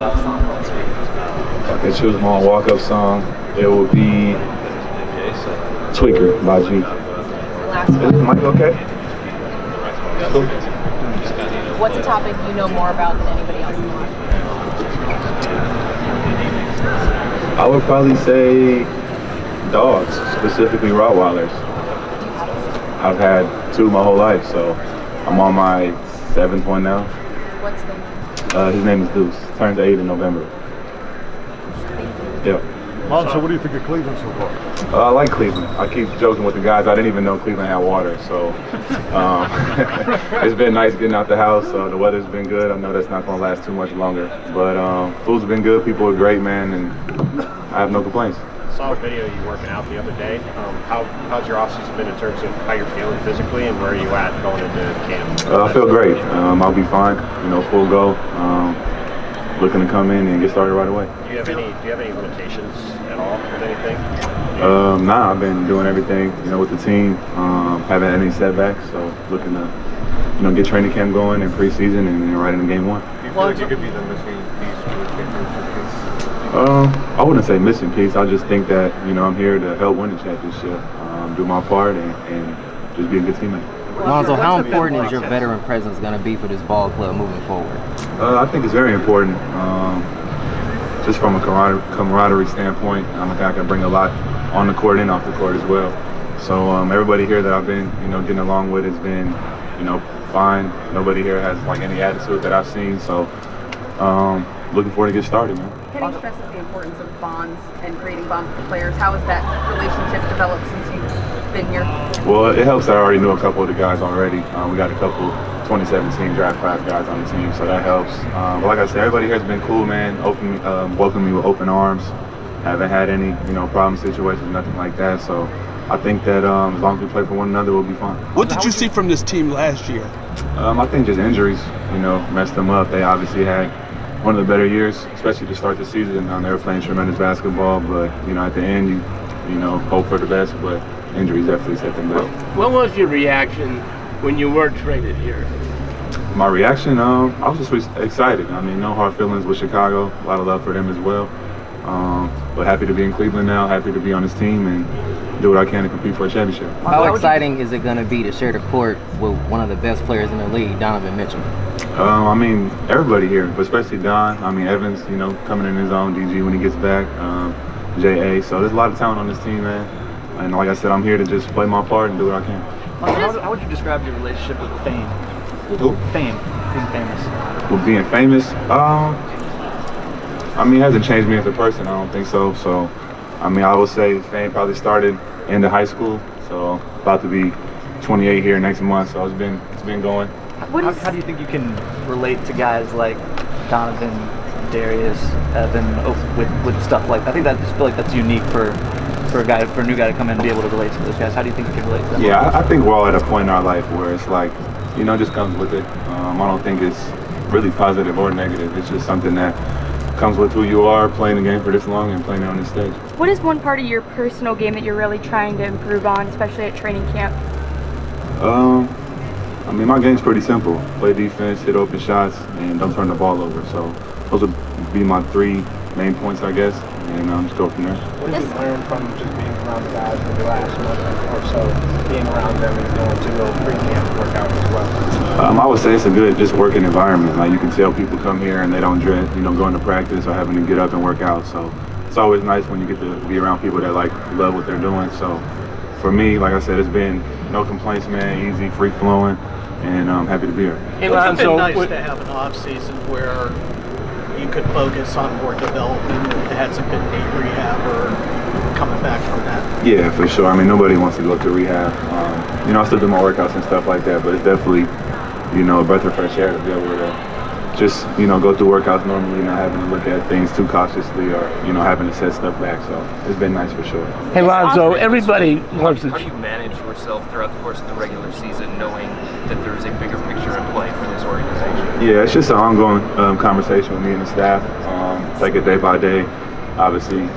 If I choose my walk-up song, it will be Tweaker by G. Is the mic okay? Cool. What's a topic you know more about than anybody else in the line? I would probably say dogs, specifically Rottweilers. I've had two my whole life, so I'm on my 7th one now. What's the name? His name is Deuce. Turns 8 in November. Yep. Lonzo, what do you think of Cleveland so far? I like Cleveland. I keep joking with the guys. I didn't even know Cleveland had water, so it's been nice getting out the house. The weather's been good. I know that's not going to last too much longer, but food's been good. People are great, man, and I have no complaints. I saw a video of you working out the other day. How's your offseason been in terms of how you're feeling physically, and where are you at going into camp? I feel great. I'll be fine. Full go. Looking to come in and get started right away. Do you have any limitations at all with anything? Nah, I've been doing everything, with the team. Haven't had any setbacks, so looking to, get training camp going and preseason and right into game one. Do you feel like you could be the missing piece for the championship? I wouldn't say missing piece. I just think that, I'm here to help win the championship, do my part, and just be a good teammate. Lonzo, how important is your veteran presence going to be for this ball club moving forward? I think it's very important. Just from a camaraderie standpoint, I think I can bring a lot on the court and off the court as well. So everybody here that I've been, getting along with has been, fine. Nobody here has any attitude that I've seen. So looking forward to get started, man. Kenny stresses the importance of bonds and creating bonds with the players. How has that relationship developed since you've been here? Well, it helps that I already knew a couple of the guys already. We got a couple 2017 draft class guys on the team, so that helps. But like I said, everybody here has been cool, man. Welcomed me with open arms. Haven't had any, problem situations, nothing like that. So I think that as long as we play for one another, we'll be fine. What did you see from this team last year? I think just injuries, messed them up. They obviously had one of the better years, especially to start the season. They were playing tremendous basketball, but at the end, you hope for the best. But injuries definitely set them back. What was your reaction when you were traded here? My reaction, I was just excited. No hard feelings with Chicago. A lot of love for them as well. But happy to be in Cleveland now. Happy to be on this team and do what I can to compete for a championship. How exciting is it going to be to share the court with one of the best players in the league, Donovan Mitchell? Everybody here, but especially Don. Evans, coming in his own, DG when he gets back, J.A. So there's a lot of talent on this team, man. And like I said, I'm here to just play my part and do what I can. How would you describe your relationship with fame? Who? Fame, being famous. With being famous? It hasn't changed me as a person, I don't think so. So, I would say fame probably started in the high school. So, about to be 28 here next month, so it's been going. How do you think you can relate to guys like Donovan, Darius, Evan, with stuff like that? I think I just feel like that's unique for a new guy to come in and be able to relate to those guys. How do you think you can relate to them? Yeah, I think we're all at a point in our life where it's like, just comes with it. I don't think it's really positive or negative. It's just something that comes with who you are, playing the game for this long and playing it on this stage. What is one part of your personal game that you're really trying to improve on, especially at training camp? My game's pretty simple. Play defense, hit open shots, and don't turn the ball over. So those would be my 3 main points, I guess, and just go from there. What did you learn from just being around the guys for the last month or so, being around them and going to those pre-camp workouts as well? I would say it's a good just working environment. You can tell people come here and they don't dread, going to practice or having to get up and work out. So it's always nice when you get to be around people that love what they're doing. So for me, like I said, it's been no complaints, man. Easy, free flowing, and I'm happy to be here. It's been nice to have an off season where you could focus on more development if they had some good knee rehab or coming back from that. Yeah, for sure. Nobody wants to go to rehab. I still do my workouts and stuff like that, but it's definitely, a breath of fresh air to be able to just, go through workouts normally, not having to look at things too cautiously or, having to set stuff back. So it's been nice for sure. Hey, Lonzo, everybody loves How do you manage yourself throughout the course of the regular season, knowing that there's a bigger picture in play for this organization? Yeah, it's just an ongoing conversation with me and the staff. Take it day by day. Obviously,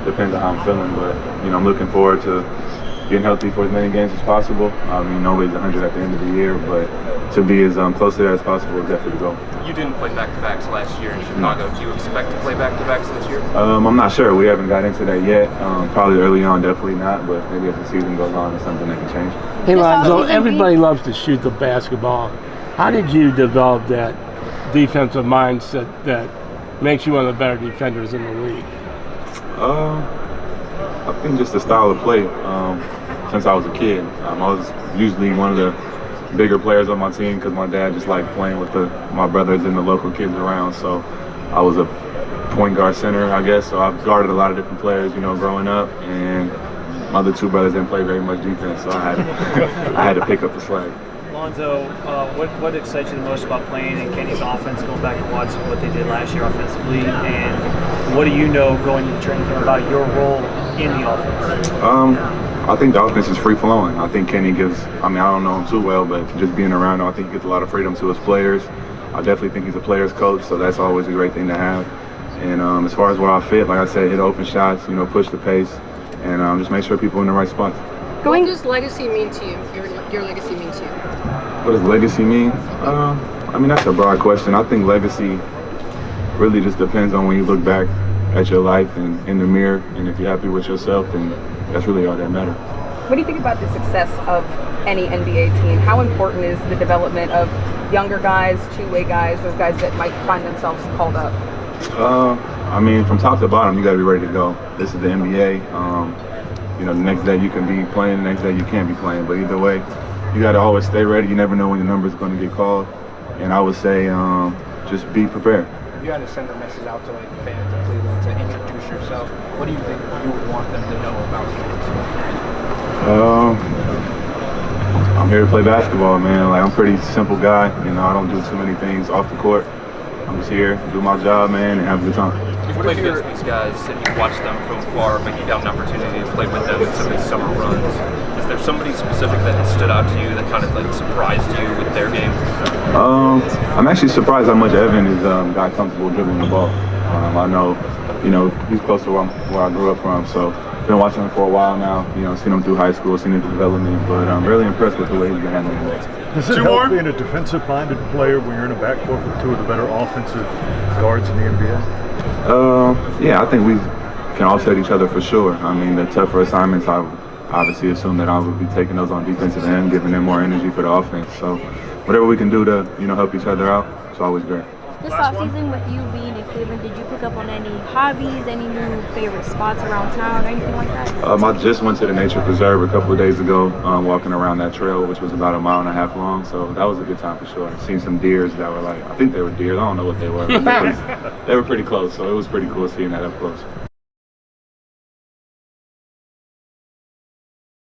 depends on how I'm feeling, but I'm looking forward to getting healthy for as many games as possible. I mean, nobody's 100 at the end of the year, but to be as close to that as possible is definitely the goal. You didn't play back-to-backs last year in Chicago. Do you expect to play back-to-backs this year? I'm not sure. We haven't got into that yet. Probably early on, definitely not, but maybe as the season goes on, it's something that can change. Hey, Lonzo, everybody loves to shoot the basketball. How did you develop that defensive mindset that makes you one of the better defenders in the league? I think just the style of play. Since I was a kid, I was usually one of the bigger players on my team because my dad just liked playing with my brothers and the local kids around. So I was a point guard center, I guess. So I've guarded a lot of different players, growing up. And my other two brothers didn't play very much defense, so I had to pick up the slack. Lonzo, what excites you the most about playing in Kenny's offense, going back and watching what they did last year offensively, and what do you know going into training camp about your role in the offense? I think the offense is free-flowing. I think Kenny I don't know him too well, but just being around him, I think he gives a lot of freedom to his players. I definitely think he's a player's coach, so that's always a great thing to have. And as far as where I fit, like I said, hit open shots, push the pace, and just make sure people are in the right spots. What does legacy mean to you? Your legacy mean to you? What does legacy mean? That's a broad question. I think legacy really just depends on when you look back at your life and in the mirror, and if you're happy with yourself, then that's really all that matters. What do you think about the success of any NBA team? How important is the development of younger guys, two-way guys, those guys that might find themselves called up? From top to bottom, you got to be ready to go. This is the NBA. The next day you can be playing, the next day you can't be playing. But either way, you got to always stay ready. You never know when your number is going to get called. And I would say just be prepared. You got to send a message out to the fans of Cleveland to introduce yourself. What do you think you would want them to know about you? I'm here to play basketball, man. I'm a pretty simple guy. I don't do too many things off the court. I'm just here, do my job, man, and have a good time. You've played against these guys and you've watched them from afar, but you got an opportunity to play with them in some of these summer runs. Is there somebody specific that has stood out to you that kind of surprised you with their game? I'm actually surprised how much Evan is got comfortable dribbling the ball. I know, he's close to where I grew up from, so been watching him for a while now. Seen him through high school, seen his development, but I'm really impressed with the way he's been handling the ball. Does it help being a defensive-minded player when you're in a backcourt with two of the better offensive guards in the NBA? Yeah, I think we can offset each other for sure. The tougher assignments, I obviously assume that I would be taking those on defensive end, giving them more energy for the offense. So whatever we can do to, help each other out, it's always great. This offseason, with you being in Cleveland, did you pick up on any hobbies, any new favorite spots around town, or anything like that? I just went to the nature preserve a couple of days ago, walking around that trail, which was about 1.5 miles long. So that was a good time for sure. Seen some deers that were I think they were deers. I don't know what they were, but they were pretty close. So it was pretty cool seeing that up close.